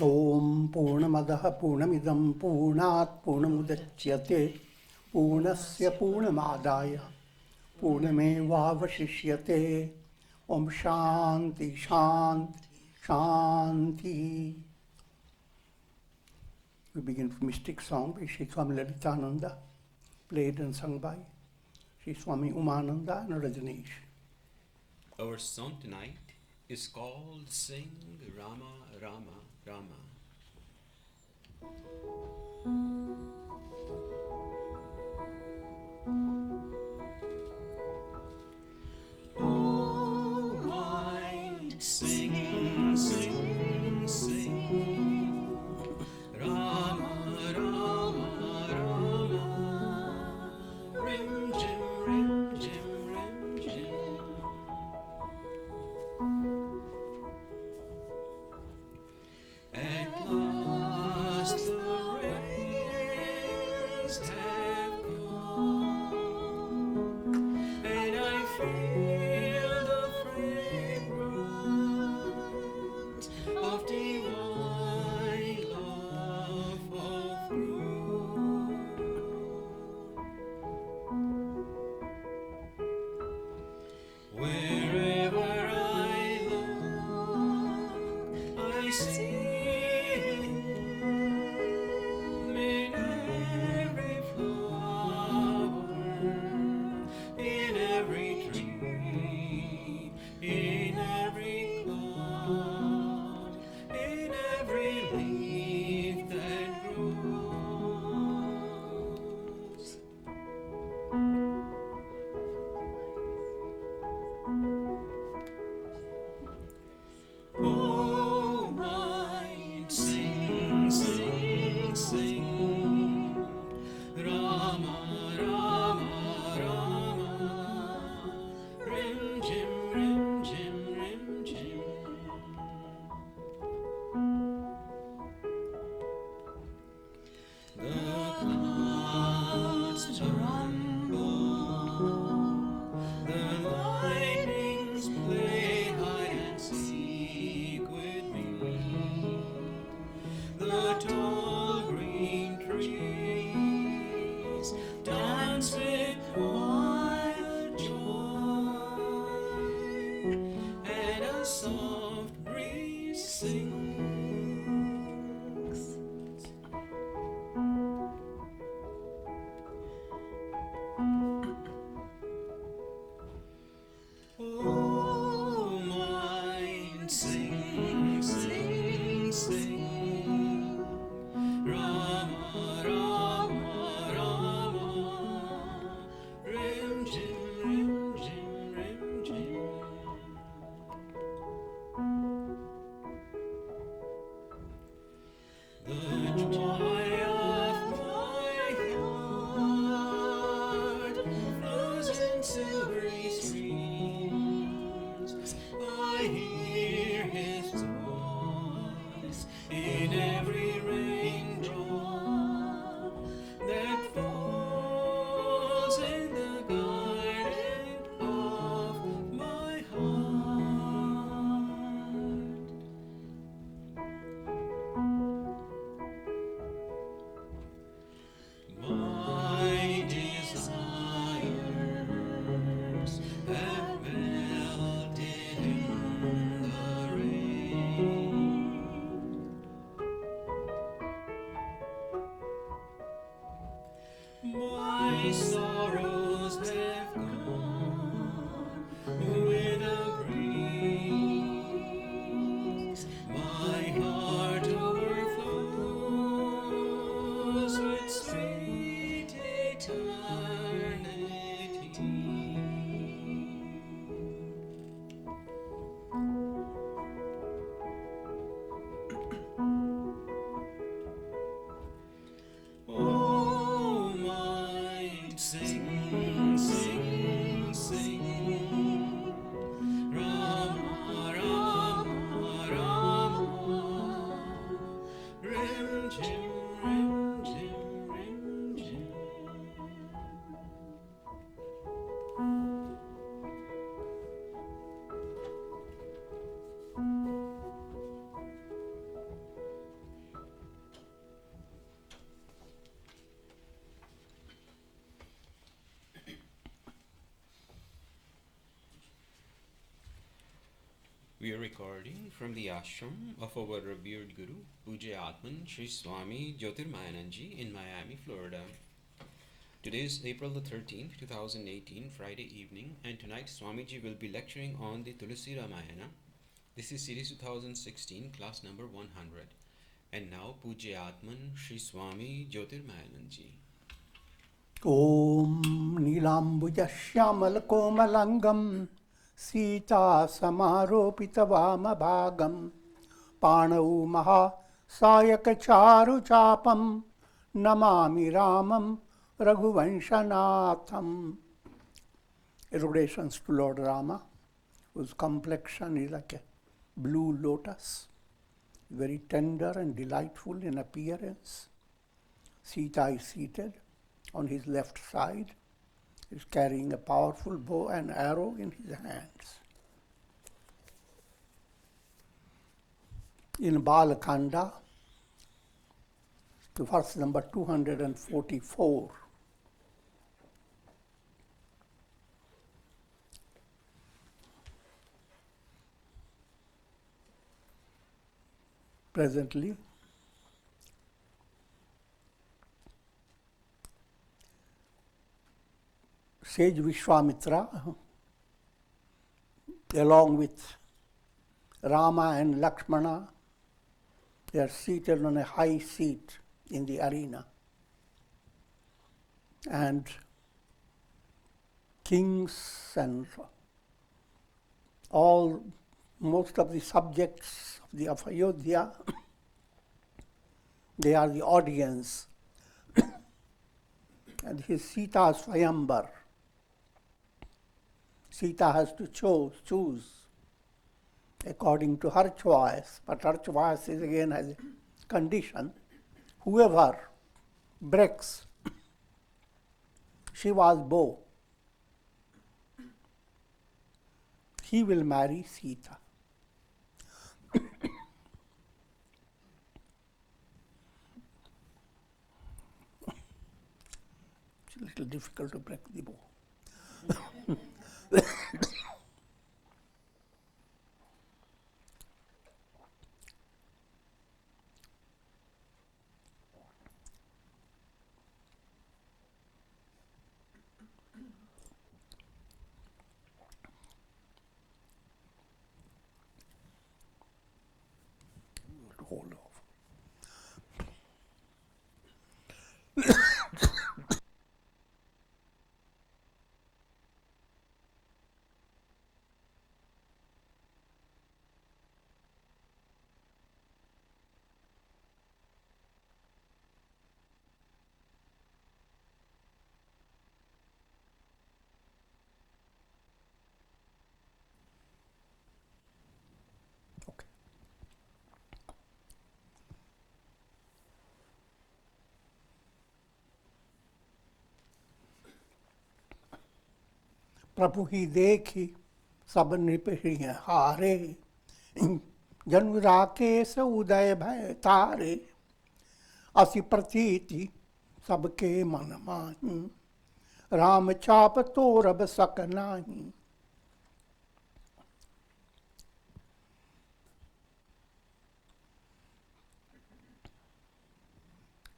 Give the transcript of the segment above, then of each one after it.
Om Purnamadaha Purnamidam Purnat Purnamudachyate Purnasya Purnamadaya Purnamevavashishyate. Om Shanti Shanti Shanti. We begin with mystic song by Sri Swami Lalitananda, played and sung by Sri Swami Umananda and Rajneesh. Our song tonight is called Sing Rama Rama Rama. Oh, mind, sing, sing, sing, Rama Rama Rama, rim jim rim jim rim jim. At last the We are recording from the ashram of our revered Guru, Pujya Atman Sri Swami Jyotirmayananda in Miami, Florida. Today is April the 13th, 2018, Friday evening, and tonight Swamiji will be lecturing on the Tulsi Ramayana. This is series 2016, class number 100. And now Pujya Atman Sri Swami Jyotirmayananda. Om Nilambuja Shyamal Komalangam Sita Samaropita Vamabhagam Panau Maha Sayaka Charu Chapam Namami Ramam Raghuvanshanatham. Erudations to Lord Rama, whose complexion is like a blue lotus, very tender and delightful in appearance. Sita is seated on his left side. He is carrying a powerful bow and arrow in his hands. In Balakanda, to verse number 244, presently Sage Vishwamitra, along with Rama and Lakshmana, they are seated on a high seat in the arena. And kings and most of the subjects of Ayodhya, they are the audience. And his Sita's Swayambar. Sita has to choose according to her choice, but her choice is again has a condition. Whoever breaks Shiva's bow, he will marry Sita. It's a little difficult to break the bow. Hold off. Okay. प्रभु ही देखी सब नृपहि हारे जन्म राकेश उदय भय तारे असि प्रतीति सबके मन माही राम चाप तोरब सक नाही.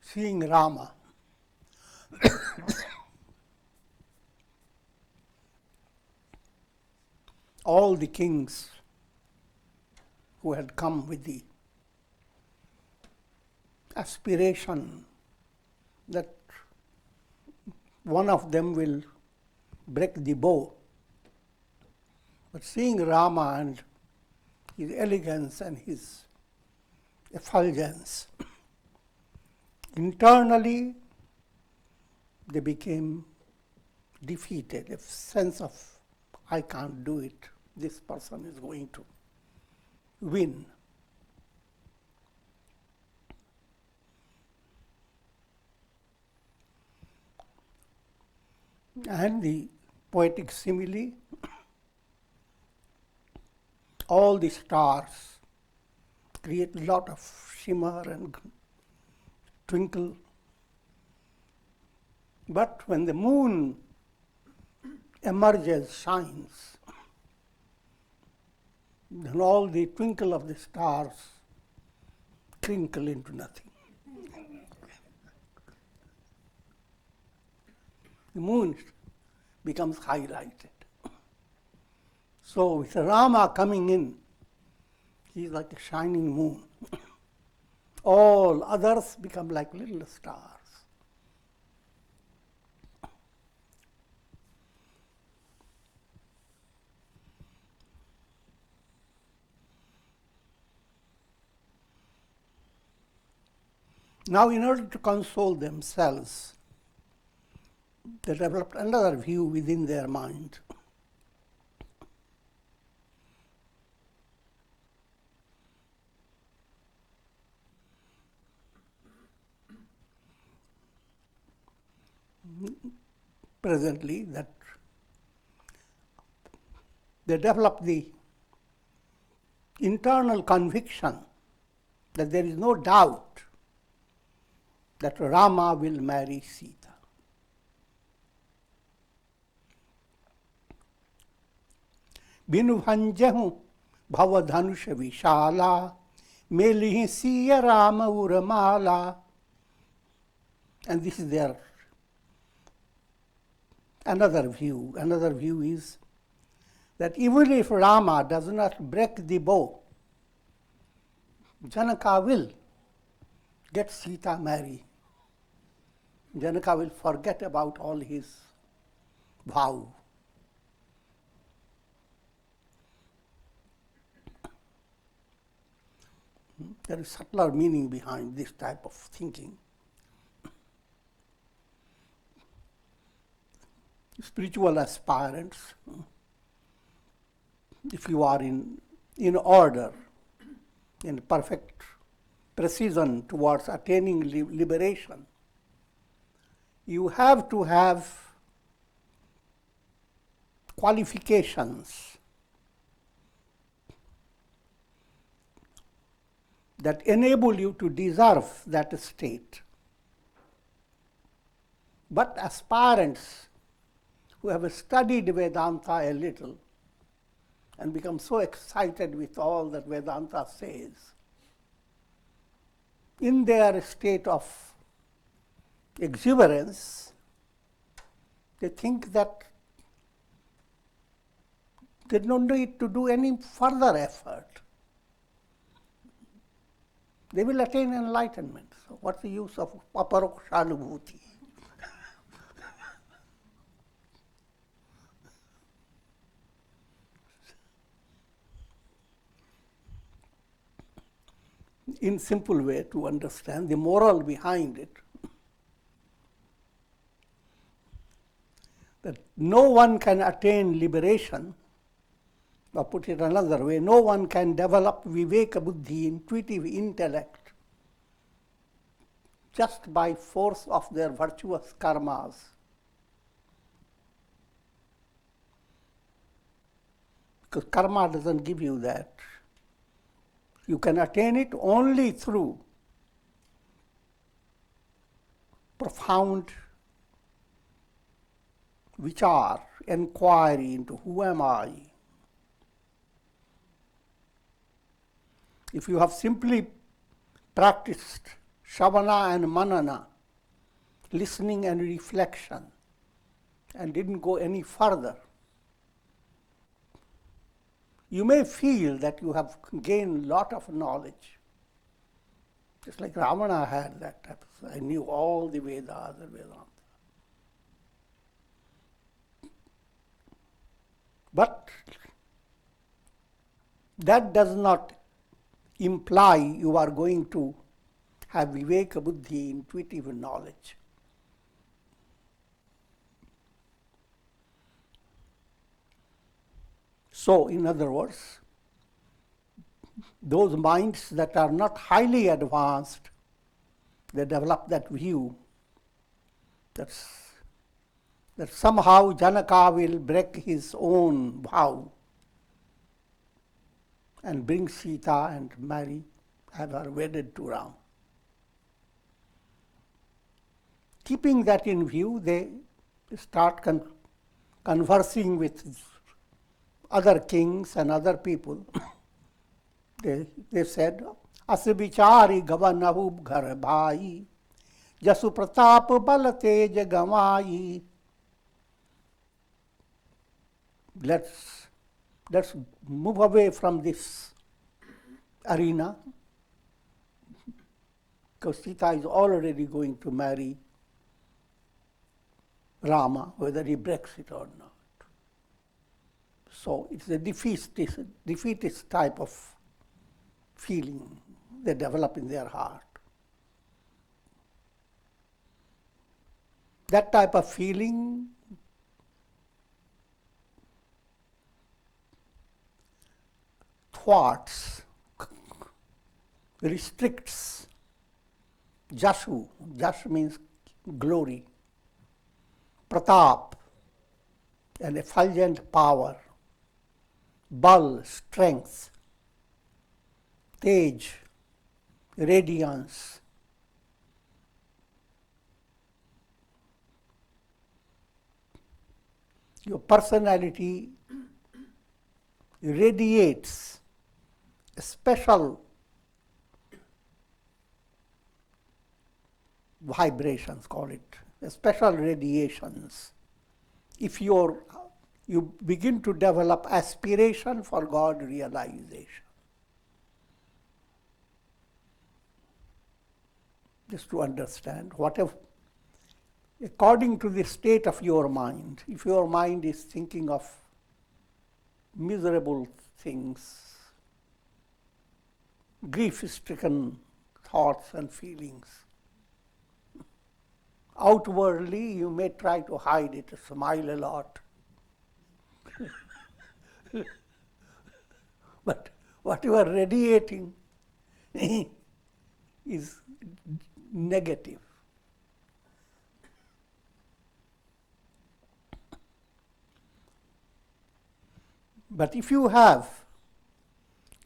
Seeing Rama, all the kings who had come with the aspiration that one of them will break the bow, but seeing Rama and his elegance and his effulgence, internally they became defeated, a sense of, I can't do it, this person is going to win. And the poetic simile, all the stars create a lot of shimmer and twinkle. But when the moon emerges, shines, then all the twinkle of the stars crinkle into nothing. The moon becomes highlighted. So with Rama coming in, he is like a shining moon. All others become like little stars. Now, in order to console themselves, they developed another view within their mind. Presently, that they develop the internal conviction that there is no doubt that Rama will marry Sita. Binu bhanjahu bhavadhanusha vishala melihi siya Rama uramala. And this is their another view. Another view is that even if Rama does not break the bow, Janaka will get Sita married. Janaka will forget about all his vow. There is subtler meaning behind this type of thinking. Spiritual aspirants, if you are in order, in perfect precision towards attaining liberation, you have to have qualifications that enable you to deserve that state. But aspirants who have studied Vedanta a little and become so excited with all that Vedanta says, in their state of exuberance, they think that they don't need to do any further effort. They will attain enlightenment. So what's the use of aparokshanubhuti? In simple way to understand the moral behind it, that no one can attain liberation, or put it another way, no one can develop viveka buddhi, intuitive intellect, just by force of their virtuous karmas. Because karma doesn't give you that. You can attain it only through profound vichar, inquiry into who am I. If you have simply practiced Shavana and Manana, listening and reflection, and didn't go any further, you may feel that you have gained a lot of knowledge. Just like Ravana had that type of, I knew all the Vedas and Vedanta. But that does not imply you are going to have viveka buddhi, intuitive knowledge. So, in other words, those minds that are not highly advanced, they develop that view that somehow Janaka will break his own vow and bring Sita and marry, have her wedded to Ram. Keeping that in view, they start conversing with other kings and other people They said, As vichari gavanahu ghar bhai, jasu pratap bal tej gamai. Let's move away from this arena, because Sita is already going to marry Rama, whether he breaks it or not. So it's a defeatist type of feeling they develop in their heart. That type of feeling thwarts, restricts Jashu. Jash means glory, Pratap, an effulgent power, Bal, strength, Tej, radiance. Your personality radiates a special vibrations, call it, special radiations. If you begin to develop aspiration for God realization. Just to understand, whatever, according to the state of your mind, if your mind is thinking of miserable things, grief-stricken thoughts and feelings, outwardly you may try to hide it, smile a lot. But what you are radiating is negative. But if you have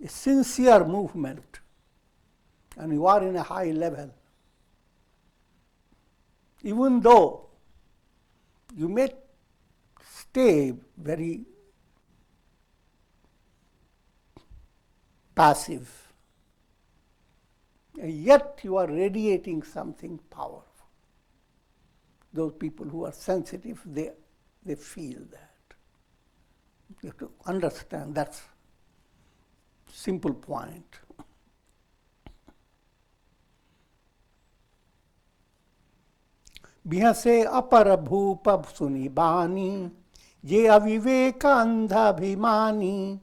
a sincere movement and you are in a high level, even though you may stay very passive, yet you are radiating something powerful. Those people who are sensitive, they feel that. You have to understand that's simple point. Bihase apara bhupa sunibani, je aviveka andhabhimani.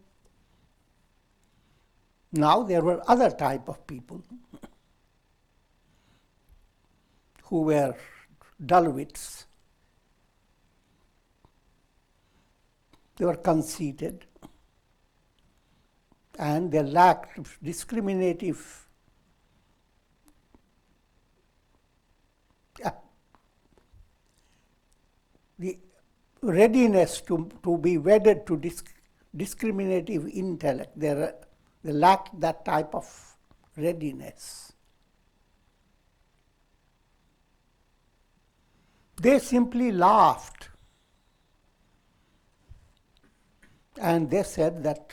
Now there were other type of people who were dull-wits. They were conceited and they lacked discriminative the readiness to be wedded to discriminative intellect. They lacked that type of readiness. They simply laughed and they said that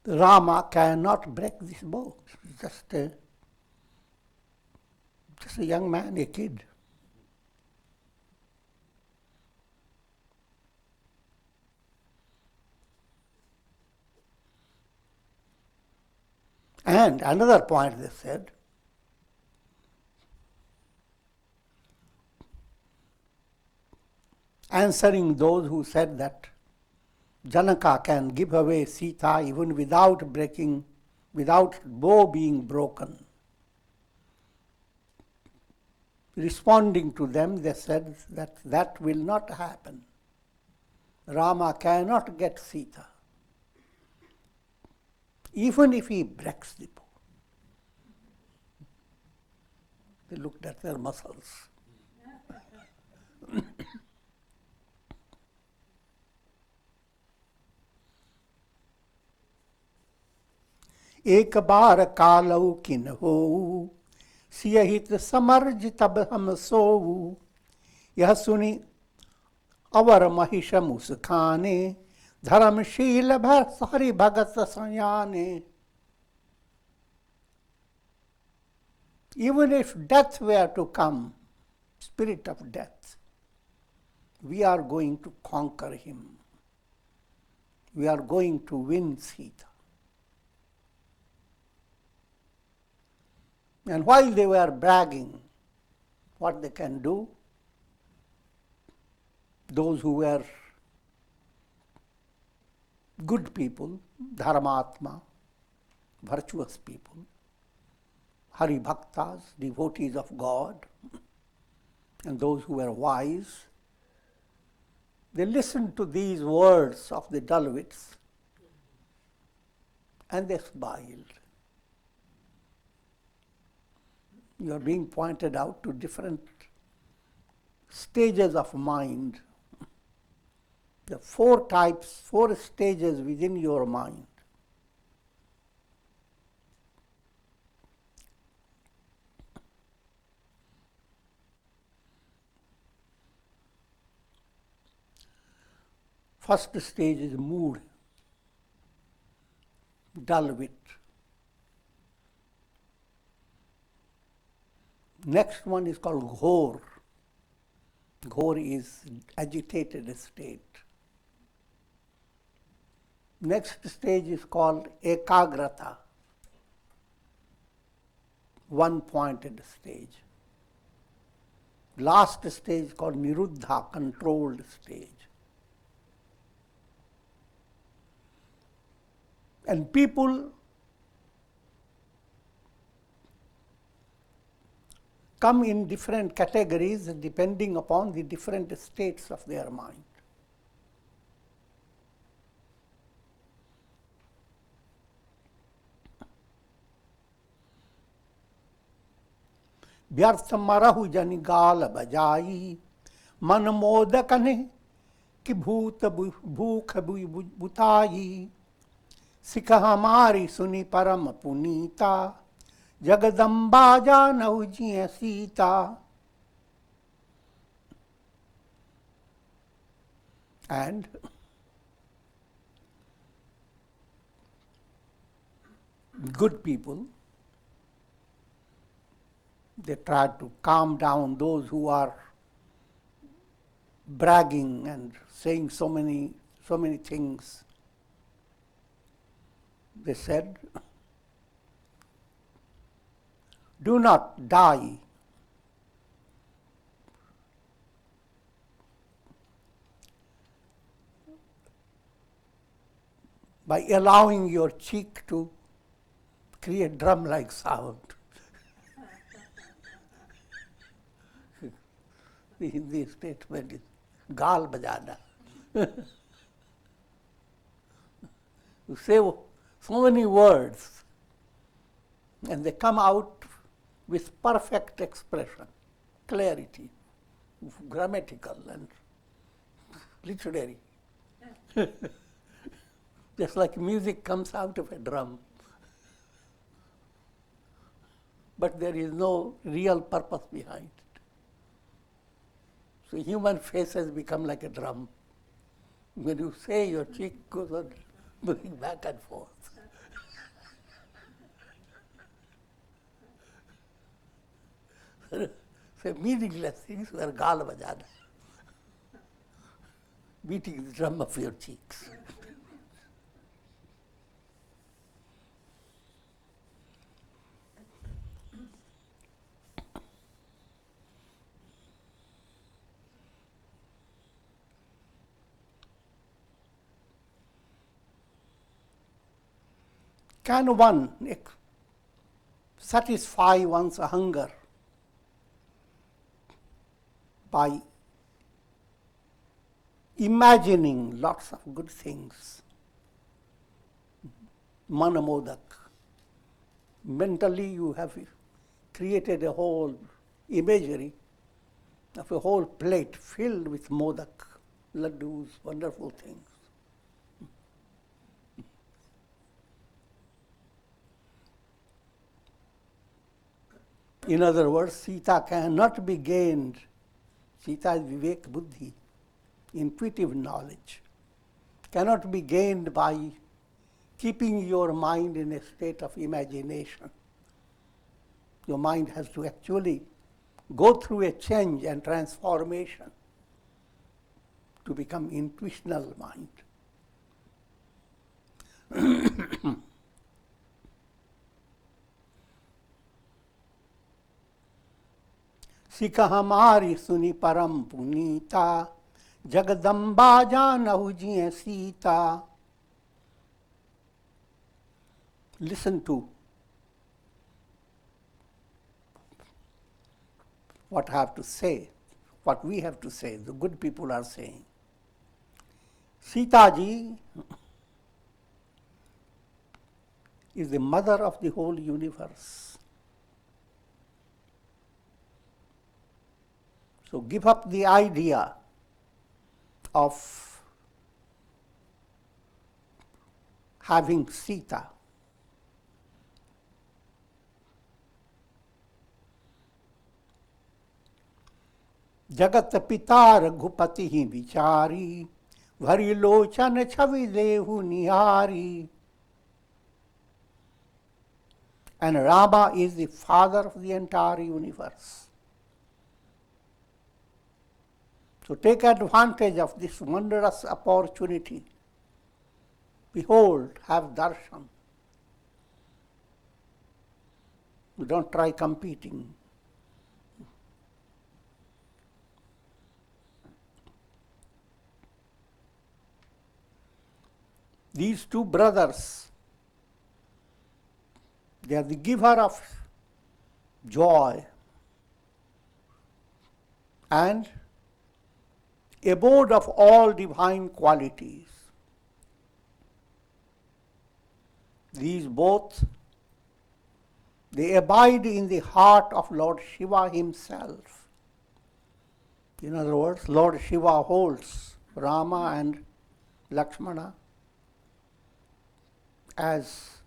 Rama cannot break this bow. Just a young man, a kid. And another point they said, answering those who said that Janaka can give away Sita even without bow being broken. Responding to them, they said that will not happen. Rama cannot get Sita, even if he breaks the bow. They looked at their muscles. एक बार कालौ किन होऊ, सियहित समर्ज तब हम सोऊ. यह सुनी अवर महिष मुस्काने धर्मशील हरि भगत संयाने. Even if death were to come, spirit of death, we are going to conquer him. We are going to win Sita. And while they were bragging what they can do, those who were good people, dharmatma, virtuous people, Hari Bhaktas, devotees of God, and those who were wise, they listened to these words of the dullwits and they smiled. You are being pointed out to different stages of mind. The 4 types, 4 stages within your mind. First stage is mood, dull wit. Next one is called ghor. Ghor is agitated state. Next stage is called ekagrata, one-pointed stage. Last stage is called niruddha, controlled stage. And people come in different categories depending upon the different states of their mind. व्यर्थ मरहु जनि गाल बजाई मन मोदकने कि भूत भूख बुताई सिख हमारी सुनी परम पुनीता जगदम्बा जानहु जिय Sita. And good people, they try to calm down those who are bragging and saying so many things. They said, do not die by allowing your cheek to create drum-like sound. The Hindi statement is gaal bajana. You say so many words and they come out with perfect expression, clarity, grammatical and literary. Just like music comes out of a drum. But there is no real purpose behind it. So human face has become like a drum. When you say, your cheek goes on moving back and forth. So meaningless things were gaal bajana, beating the drum of your cheeks. Can one satisfy one's hunger by imagining lots of good things? Manamodak. Mentally you have created a whole imagery of a whole plate filled with modak, laddus, wonderful things. In other words, Sita cannot be gained. Sita is Vivek Buddhi. intuitive knowledge, cannot be gained by keeping your mind in a state of imagination. Your mind has to actually go through a change and transformation to become intuitional mind. Sikh हमारी सुनी परम पुनीता, जगदम्बा जानहु जिय Sita. Listen to what I have to say, what we have to say, the good people are saying. Sita ji is the mother of the whole universe. So give up the idea of having Sita. जगत पिता रघुपति ही विचारी, भरी लोचन छवि देहु निहारी. And Rama is the father of the entire universe. So take advantage of this wondrous opportunity. Behold, have darshan. Don't try competing. These two brothers, they are the giver of joy and abode of all divine qualities. These both, they abide in the heart of Lord Shiva himself. In other words, Lord Shiva holds Rama and Lakshmana as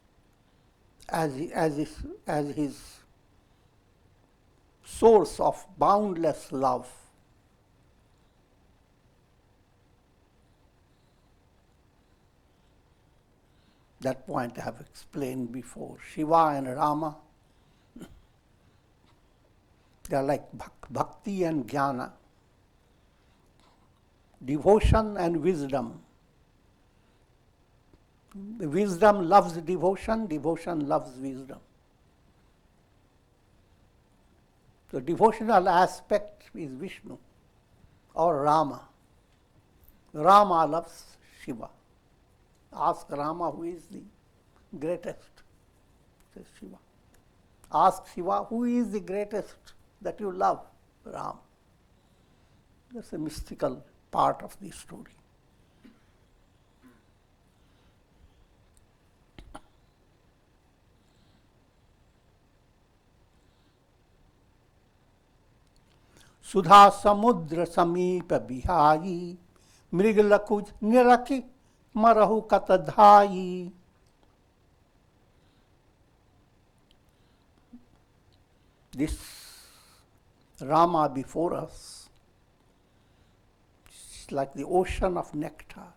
his source of boundless love. That point I have explained before. Shiva and Rama, they are like bhakti and jnana, devotion and wisdom. The wisdom loves devotion, devotion loves wisdom. The devotional aspect is Vishnu or Rama. Rama loves Shiva. Ask Rama who is the greatest. Says Shiva. Ask Shiva who is the greatest that you love. Ram. That's a mystical part of the story. सुधा समुद्र समीप बिहाई, मृग लकुज निरखि मरहु कत धाई. This Rama before us is like the ocean of nectar.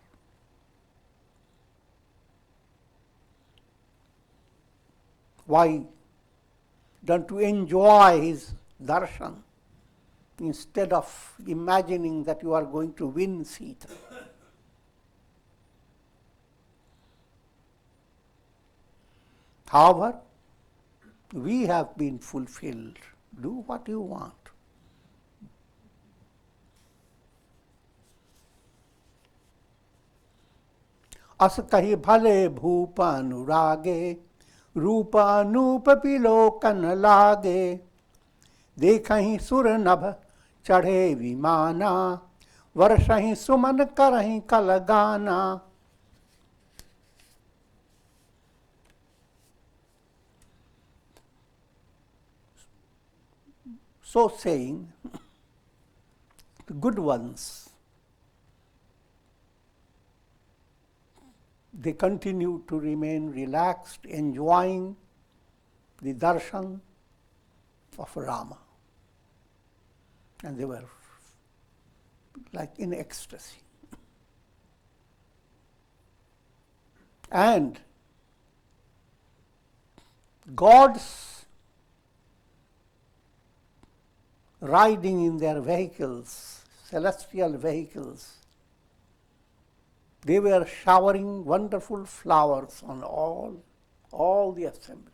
Why don't you enjoy his darshan instead of imagining that you are going to win Sita? However, we have been fulfilled. Do what you want. अस कहि भले भूप अनुरागे, रूप अनूप बिलोकन लागे. देखहि सुर नभ चढ़े विमाना, वर्षहि सुमन करहि कल गाना. So saying, the good ones, they continue to remain relaxed, enjoying the darshan of Rama. And they were like in ecstasy. And gods riding in their vehicles, celestial vehicles, they were showering wonderful flowers on all the assembly.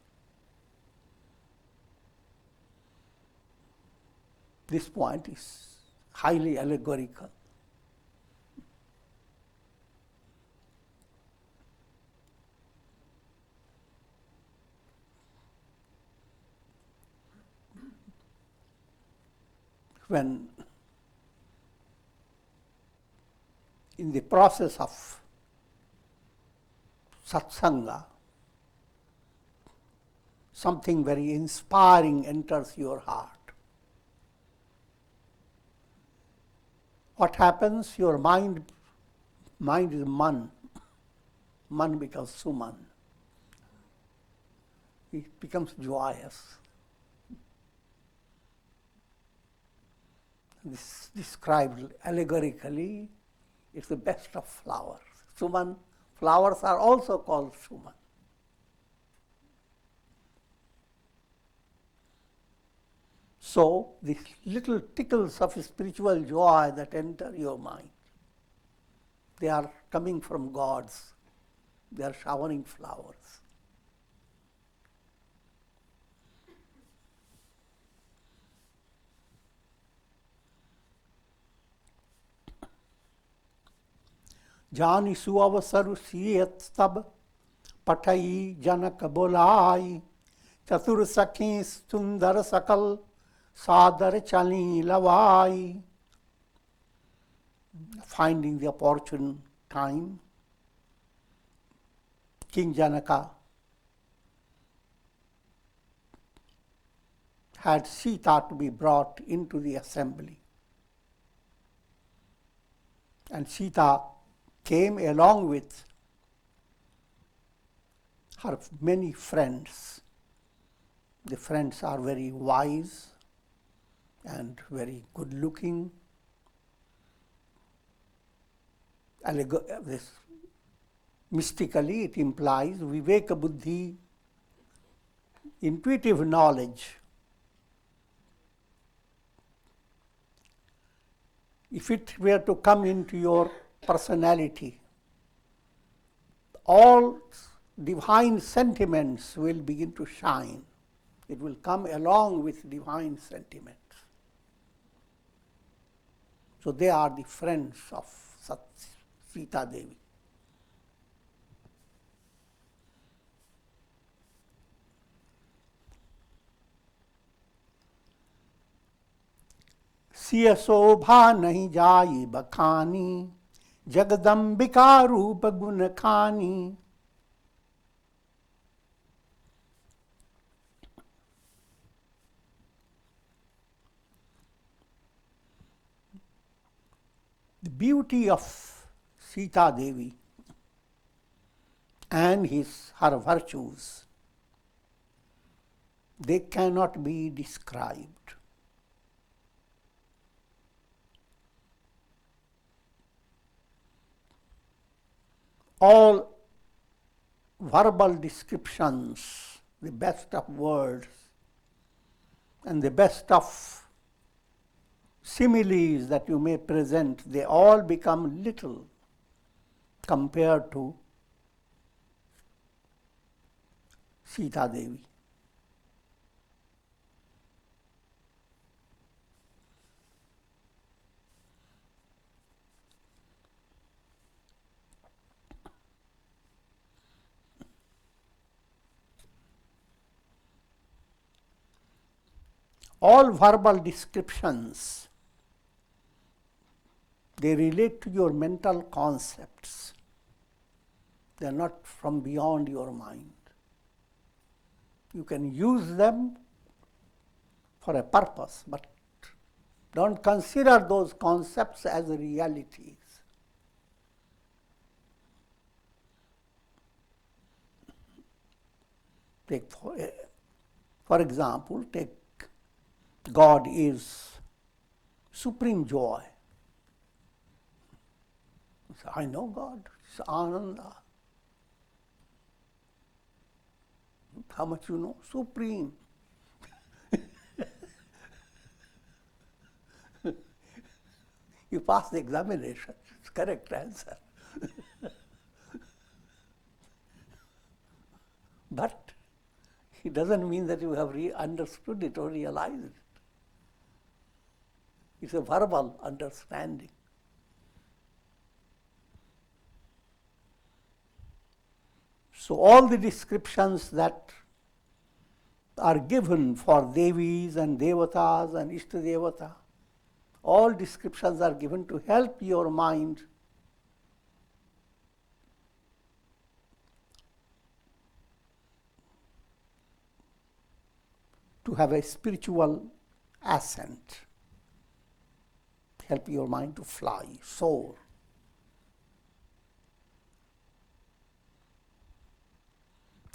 This point is highly allegorical. When in the process of satsanga, something very inspiring enters your heart. What happens? Your mind is man. Man becomes suman. It becomes joyous. This described allegorically, it's the best of flowers. Suman, flowers are also called suman. So, these little tickles of spiritual joy that enter your mind, they are coming from gods. They are showering flowers. जानि सुअवसरु सियत तब पठई जनक बोलाई चतुर सखी सुंदर सकल सादर चली लवाई. Finding the opportune time, King Janaka had Sita to be brought into the assembly. And Sita came along with her many friends. The friends are very wise and very good looking. This mystically it implies viveka buddhi, intuitive knowledge. If it were to come into your personality, all divine sentiments will begin to shine. It will come along with divine sentiments. So they are the friends of Sita Devi. सिय शोभा नहीं जाई बखानी जगदम्बिका रूप गुण खानी. The beauty of Sita Devi and her virtues, they cannot be described. All verbal descriptions, the best of words and the best of similes that you may present, they all become little compared to Sita Devi. All verbal descriptions, they relate to your mental concepts. They are not from beyond your mind. You can use them for a purpose, but don't consider those concepts as realities. Take for example, take God is supreme joy. So I know God. It's Ananda. How much you know? Supreme. You pass the examination. It's correct answer. But it doesn't mean that you have understood it or realized it. It's a verbal understanding. So all the descriptions that are given for Devis and Devatas and Ishtadevata, all descriptions are given to help your mind to have a spiritual ascent, help your mind to fly, soar.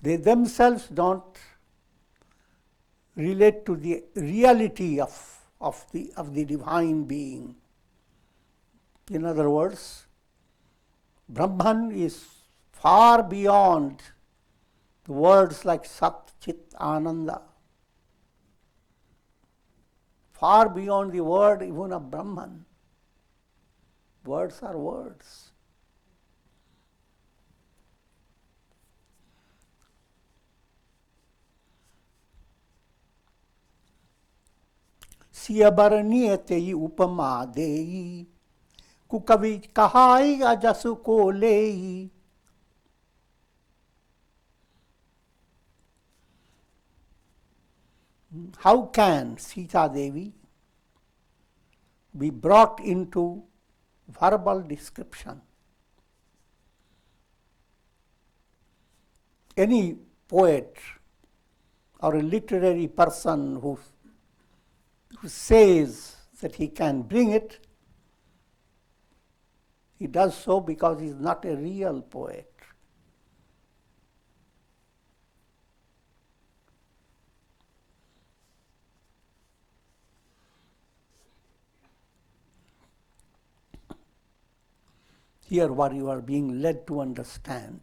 They themselves don't relate to the reality of the divine being. In other words, Brahman is far beyond the words like Sat, Chit, Ananda, far beyond the word even of Brahman. Words are words. सियबरनियतेयि उपमा देयि कुकवि कहाई अजसु को लेयि. How can Sita Devi be brought into verbal description? Any poet or a literary person who says that he can bring it, he does so because he is not a real poet. Here what you are being led to understand,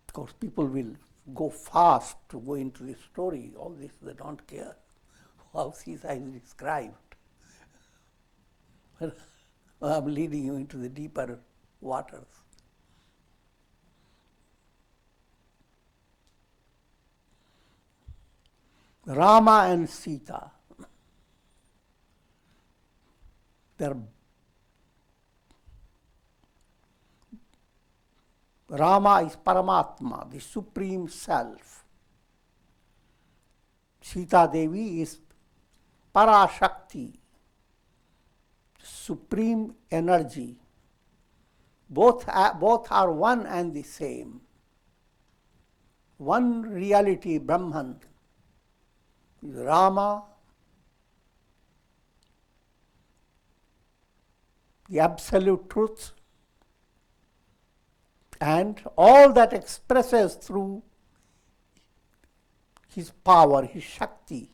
because people will go fast to go into the story, all this they don't care how Sita is described. I'm leading you into the deeper waters. Rama and Sita, Rama is Paramatma, the Supreme Self. Sita Devi is Parashakti, Supreme Energy. Both are one and the same. One reality, Brahman, is Rama, the absolute truth, and all that expresses through his power, his Shakti.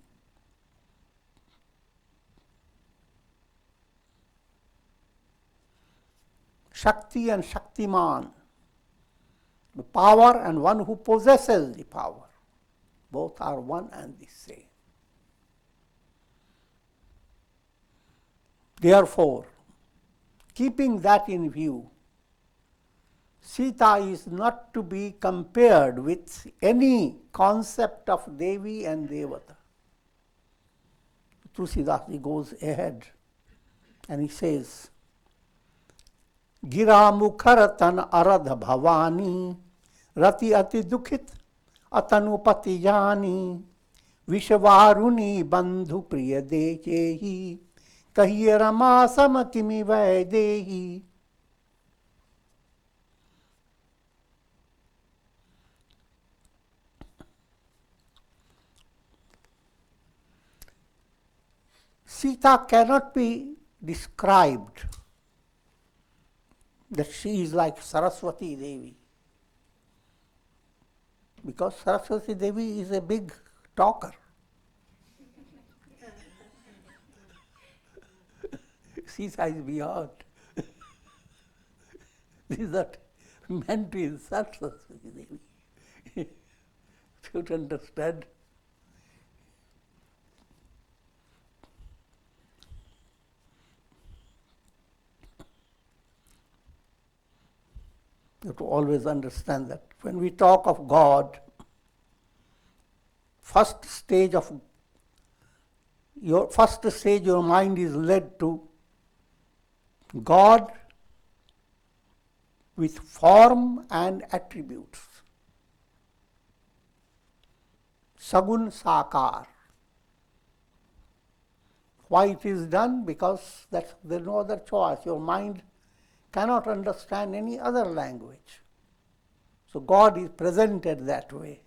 Shakti and Shaktiman, the power and one who possesses the power, both are one and the same. Therefore, keeping that in view, Sita is not to be compared with any concept of Devi and Devata. Tulsidas goes ahead and he says, Gira mukharatan aradha bhavani, rati ati dukhit atanupati jani, vishvaruni bandhu priya dehi, kahiye rama samakimi vaidehi. Sita cannot be described that she is like Saraswati Devi, because Saraswati Devi is a big talker. Sita is beyond. This is not meant to insult Saraswati Devi. Should understand. You have to always understand that when we talk of God, first stage your mind is led to God with form and attributes. Sagun Sakar. Why it is done? Because there is no other choice. Your mind cannot understand any other language. So God is presented that way.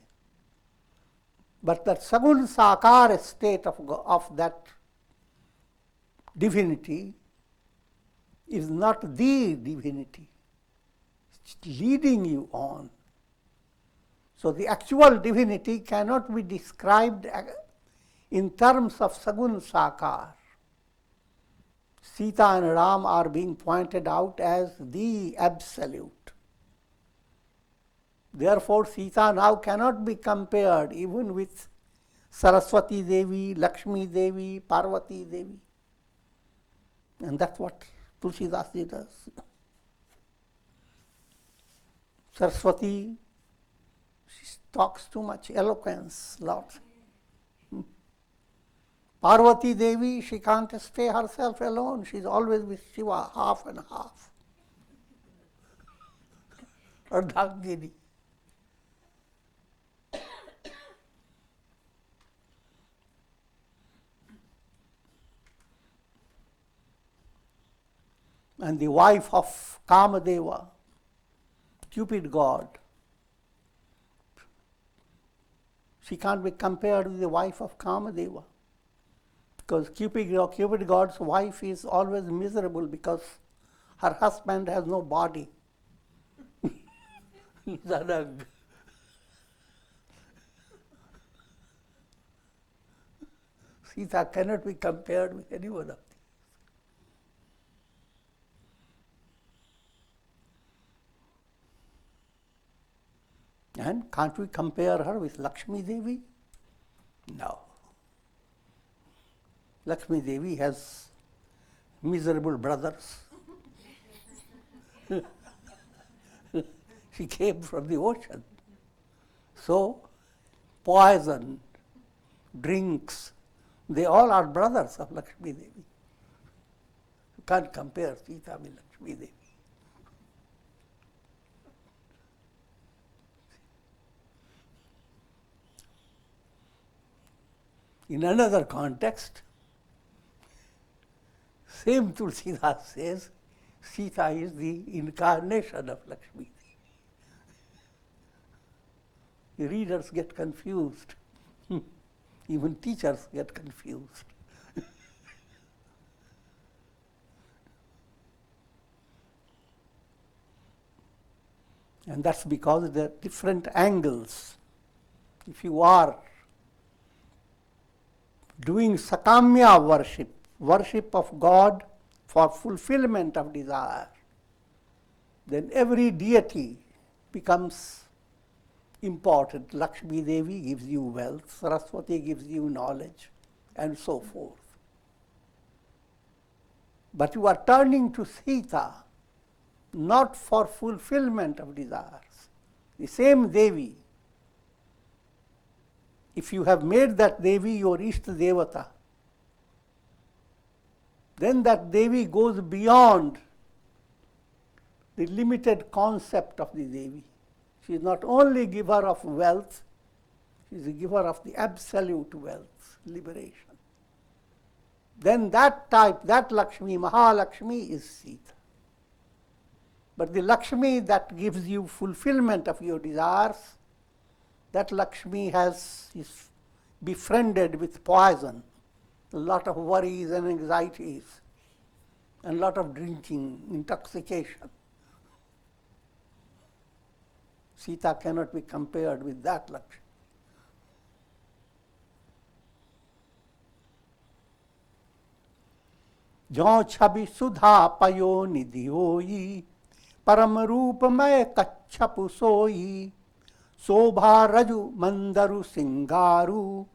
But that Sagun Sakar state of that divinity is not the divinity. It's leading you on. So the actual divinity cannot be described in terms of Sagun Sakar. Sita and Ram are being pointed out as the absolute. Therefore, Sita now cannot be compared even with Saraswati Devi, Lakshmi Devi, Parvati Devi. And that's what Tulsidas does. Saraswati, she talks too much, eloquence, lots. Parvati Devi, she can't stay herself alone. She's always with Shiva, half and half. Ardhangini. And the wife of Kamadeva, Cupid god, she can't be compared with the wife of Kamadeva. Because Cupid god's wife is always miserable because her husband has no body. He's a rug. Sita cannot be compared with any one of these. And can't we compare her with Lakshmi Devi? No. Lakshmi Devi has miserable brothers. She came from the ocean. So, poison, drinks, they all are brothers of Lakshmi Devi. You can't compare Sita with Lakshmi Devi. In another context, same Tulsidas says, Sita is the incarnation of Lakshmi. The readers get confused. Even teachers get confused. And that's because there are different angles. If you are doing Sakamya worship of God for fulfillment of desire, then every deity becomes important. Lakshmi Devi gives you wealth, Saraswati gives you knowledge, and so forth. But you are turning to Sita not for fulfillment of desires. The same Devi, if you have made that Devi your Ishta Devata, then that Devi goes beyond the limited concept of the Devi. She is not only giver of wealth, she is a giver of the absolute wealth, liberation. Then that type, that Lakshmi, Mahalakshmi is Sita. But the Lakshmi that gives you fulfillment of your desires, that Lakshmi is befriended with poison, a lot of worries and anxieties, and a lot of drinking, intoxication. Sita cannot be compared with that Lakshmi. Jo chhabi sudha payo nidhi hoyi, परम रूपमय कच्छपु सोई, शोभा रजु मंदरु सिंगारू,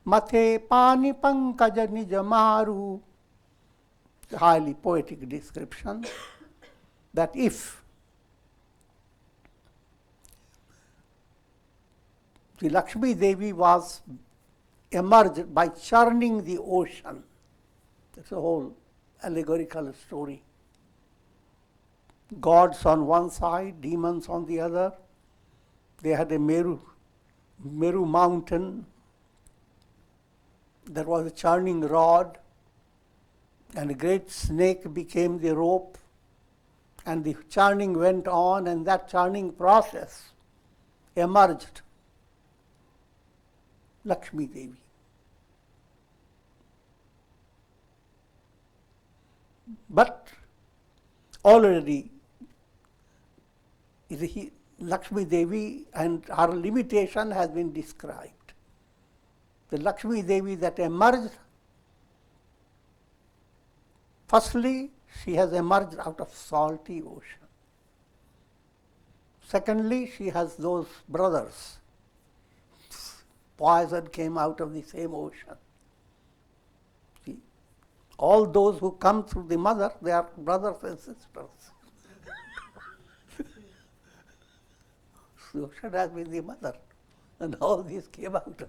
मथे पानी पंकज निज मारू. Highly poetic description that if the Lakshmi Devi was emerged by churning the ocean, that's a whole allegorical story. Gods on one side, demons on the other. They had a Meru mountain. There was a churning rod, and a great snake became the rope, and the churning went on, and that churning process emerged Lakshmi Devi. But already Lakshmi Devi and her limitation has been described. The Lakshmi Devi that emerged, firstly, she has emerged out of salty ocean. Secondly, she has those brothers. Poison came out of the same ocean. See, all those who come through the mother, they are brothers and sisters. The ocean has been the mother, and all these came out of that.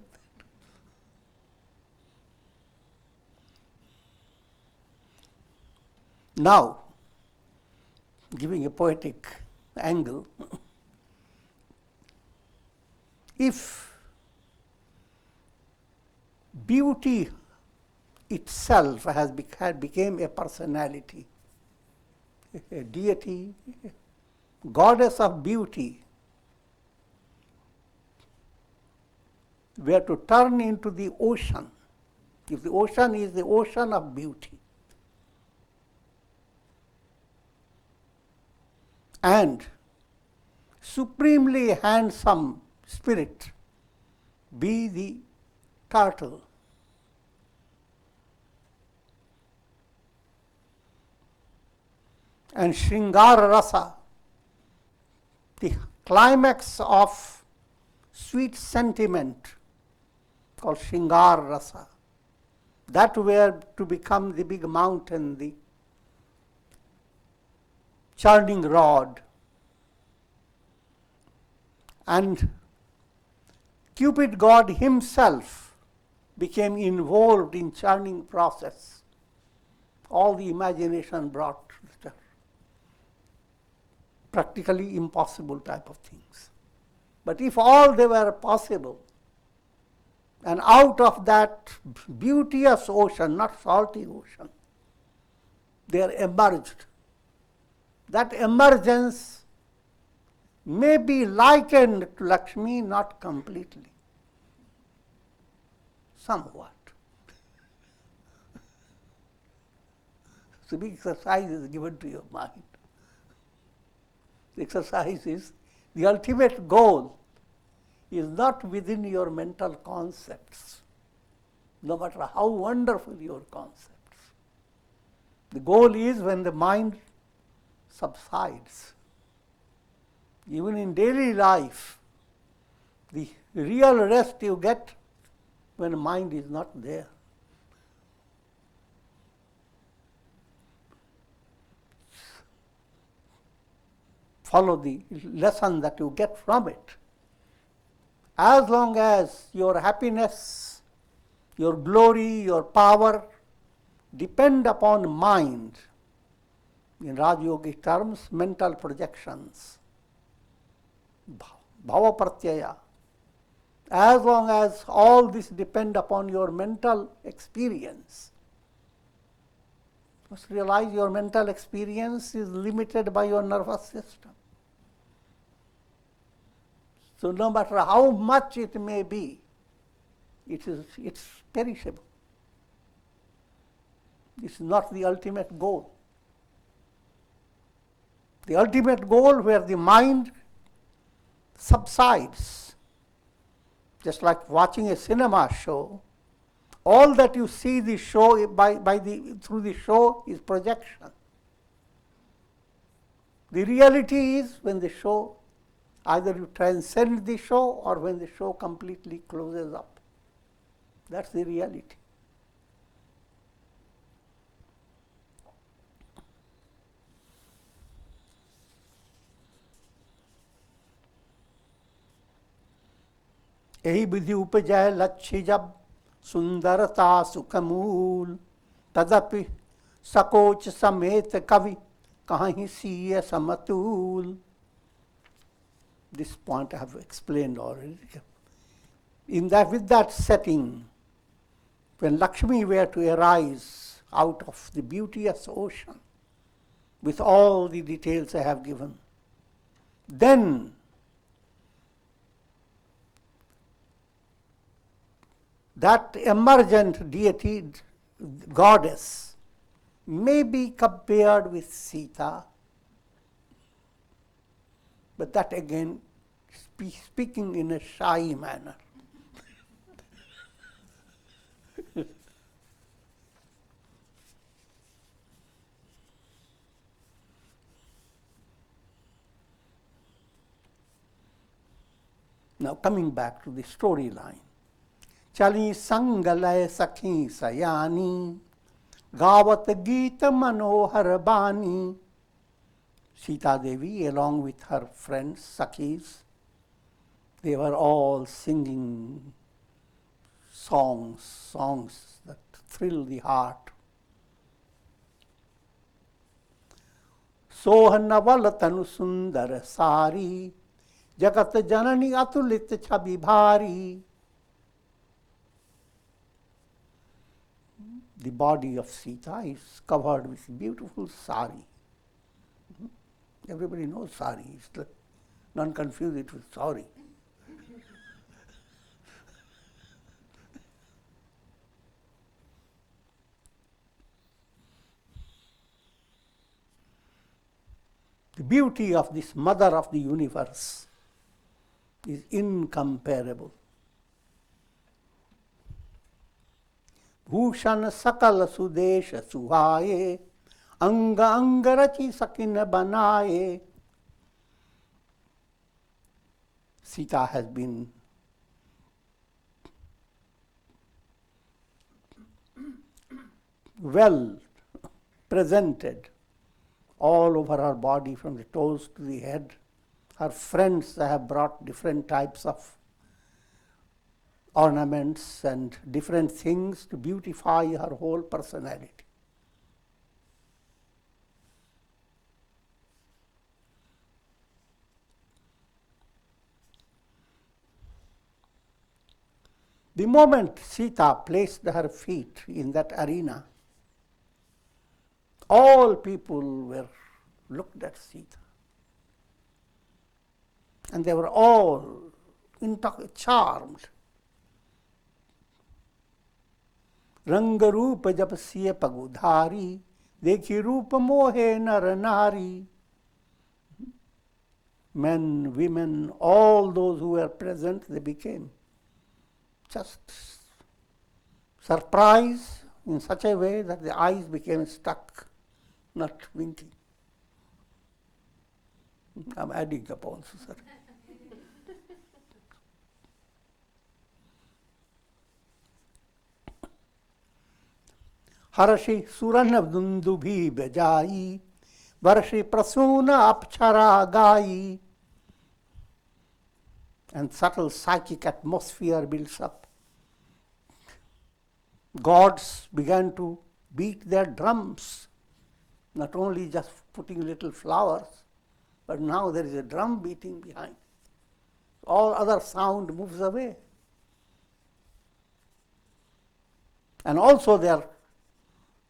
Now, giving a poetic angle, if beauty itself had became a personality, a deity, goddess of beauty, were to turn into the ocean, if the ocean is the ocean of beauty, and supremely handsome spirit be the turtle, and Shringara Rasa, the climax of sweet sentiment called Shringara Rasa, that were to become the big mountain, the churning rod, and Cupid God himself became involved in churning process. All the imagination brought practically impossible type of things. But if all they were possible, and out of that beauteous ocean, not salty ocean, there emerged. That emergence may be likened to Lakshmi, not completely, somewhat. So the exercise is given to your mind. The exercise is, the ultimate goal is not within your mental concepts, no matter how wonderful your concepts. The goal is when the mind subsides. Even in daily life, the real rest you get when the mind is not there. Follow the lesson that you get from it. As long as your happiness, your glory, your power depend upon mind, in Raj-yogic terms, mental projections, bhava pratyaya, as long as all this depend upon your mental experience, you must realize your mental experience is limited by your nervous system. So no matter how much it may be, it's perishable. It's not the ultimate goal. The ultimate goal where the mind subsides, just like watching a cinema show, all that you see the show through the show is projection. The reality is when the show, either you transcend the show or when the show completely closes up. That's the reality. यही विधि उपजय लक्ष्य जब सुंदरता सुखमूल तदपि सकोच समेत कवि कहीं सीय समतूल. This point I have explained already. In that, with that setting, when Lakshmi were to arise out of the beauteous ocean, with all the details I have given, then that emergent deity, goddess, may be compared with Sita, but that again, speaking in a shy manner. Now coming back to the storyline. Chali sangalay sakhi sayani, gawat geeta manohar bani. Sita Devi, along with her friends, Sakhis, they were all singing songs that thrill the heart. Sohanaval tanu sundar sari, jagat janani atulit chabi bhari. The body of Sita is covered with beautiful sari. Everybody knows sari. Don't confuse it with sorry. The beauty of this mother of the universe is incomparable. Bhushan sakal sudesha suhaye, anga angarachi sakina banaye. Sita has been well presented all over her body from the toes to the head. Her friends have brought different types of ornaments and different things to beautify her whole personality. The moment Sita placed her feet in that arena, all people were looked at Sita. And they were all charmed. Ranga Rupa Japasya Pagudhari, Dekhi Rupa Mohe Nar Nari. Men, women, all those who were present, they became just surprised in such a way that the eyes became stuck, not winking. I'm adding up also, sir. Harashi Surana Dundubhi Bejai, Varshi Prasuna Apchara Gai. And subtle psychic atmosphere builds up. Gods began to beat their drums, not only just putting little flowers, but now there is a drum beating behind. All other sound moves away. And also they are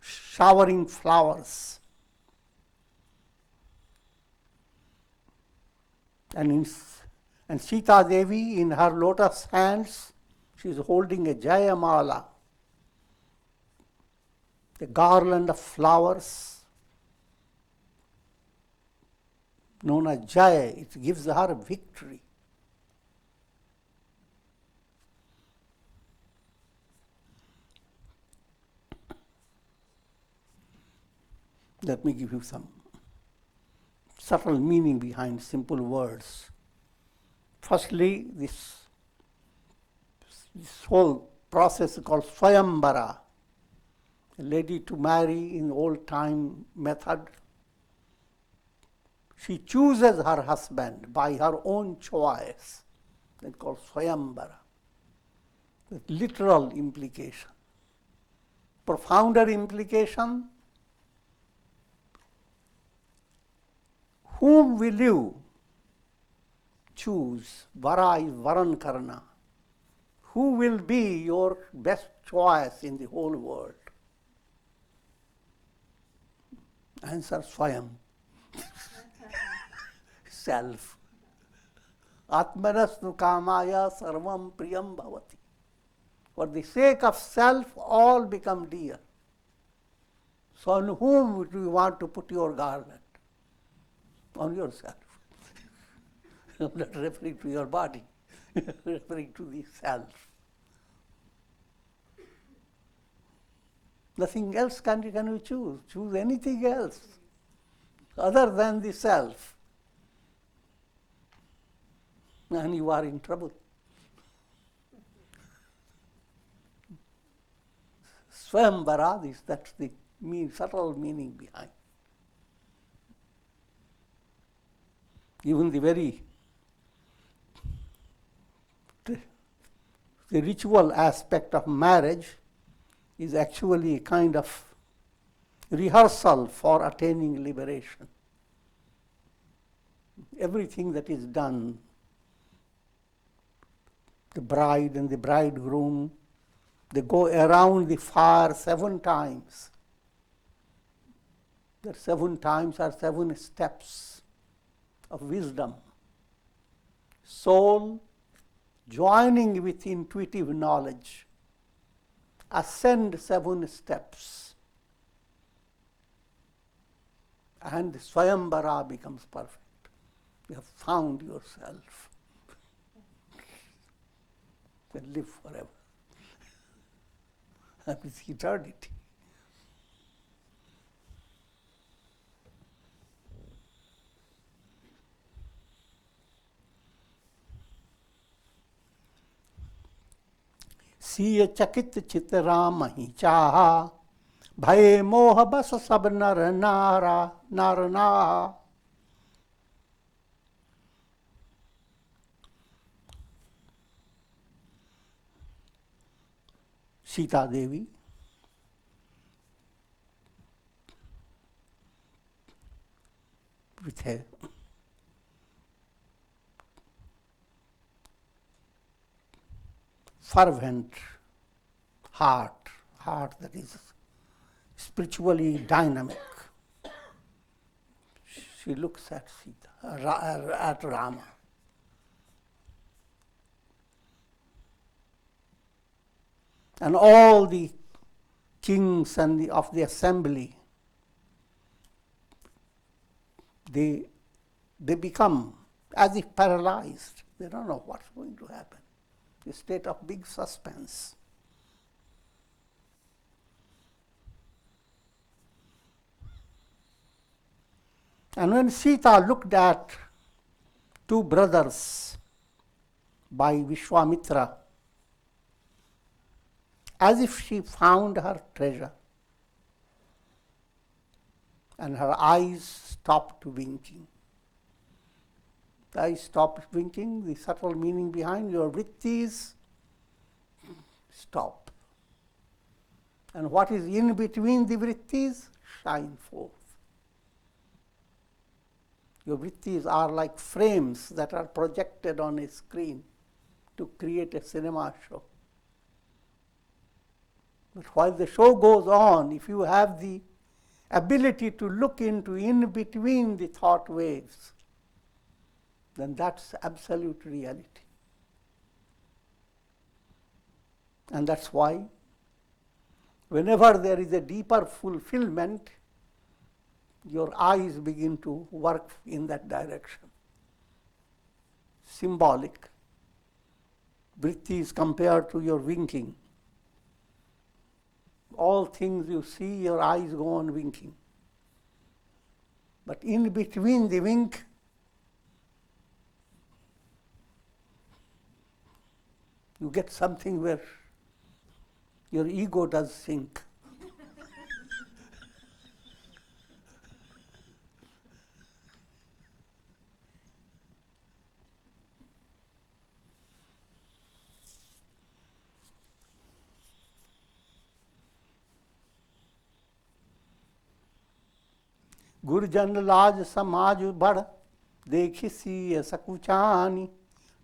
showering flowers. And Sita Devi, in her lotus hands, she is holding a Jayamala, a garland of flowers known as Jaya. It gives her victory. Let me give you some subtle meaning behind simple words. Firstly, this whole process is called Swayambara, a lady to marry in old-time method. She chooses her husband by her own choice. It's called Swayambara, with literal implication. Profounder implication, whom will you choose? Vara is Varan Karna. Who will be your best choice in the whole world? Answer Swayam. Self. Atmanastu kamaya sarvam priyam bhavati. For the sake of self, all become dear. So on whom do you want to put your garland? On yourself. I'm not referring to your body, referring to the self. Nothing else can you choose. Choose anything else other than the self. And you are in trouble. Swayambara, that's the subtle meaning behind. Even the ritual aspect of marriage is actually a kind of rehearsal for attaining liberation. Everything that is done, the bride and the bridegroom, they go around the fire 7 times. The 7 times are 7 steps of wisdom. Soul joining with intuitive knowledge, ascend 7 steps, and Swayambara becomes perfect. You have found yourself. You can live forever. And with eternity. सिय चकित चित राम ही चाहा, भय मोह बस सब नर नाहा। Sita Devi with a fervent heart that is spiritually dynamic. She looks at Sita, at Rama. And all the kings and of the assembly, they become as if paralyzed. They don't know what's going to happen. A state of big suspense. And when Sita looked at 2 brothers by Vishwamitra, as if she found her treasure, and her eyes stopped winking. The eyes stopped winking, the subtle meaning behind your vrittis stop. And what is in between the vrittis shine forth. Your vrittis are like frames that are projected on a screen to create a cinema show. But while the show goes on, if you have the ability to look into in between the thought waves, then that's absolute reality. And that's why whenever there is a deeper fulfillment, your eyes begin to work in that direction. Symbolic. Vritti is compared to your winking. All things you see, your eyes go on winking. But in between the wink, you get something where your ego does sink. गुरजन लाज समाज बढ़ देखी सी सकुचानी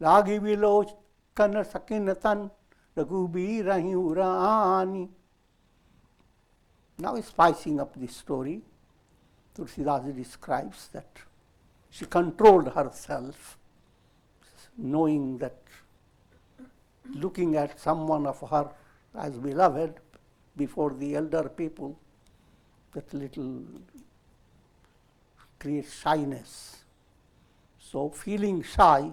लागी विलोचन सकिन तन Raghubir Urani. Now spicing up the story, Tulsidas describes that she controlled herself, knowing that looking at someone of her as beloved before the elder people, that little creates shyness. So feeling shy,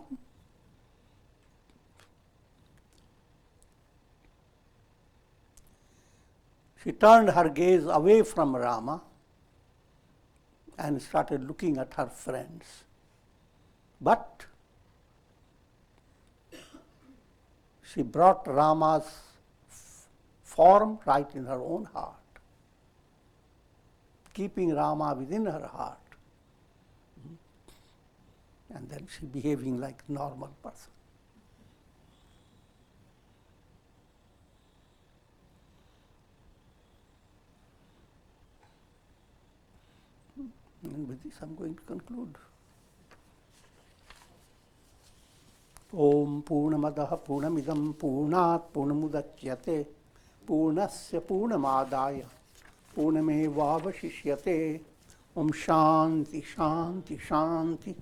she turned her gaze away from Rama and started looking at her friends. But she brought Rama's form right in her own heart, keeping Rama within her heart. And then she behaving like a normal person. And with this I'm going to conclude. Om Purnamadaha Purnamidam Purnat Purnamudachyate Purnasya Purnamadaya Purnamevavashishyate. Om Shanti Shanti Shanti.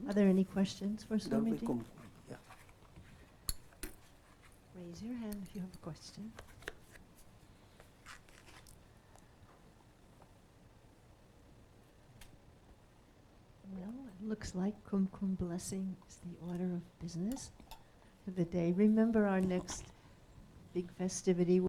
Are there any questions for Swamiji? Yeah. Raise your hand if you have a question. Well, it looks like Kumkum blessing is the order of business for the day. Remember, our next big festivity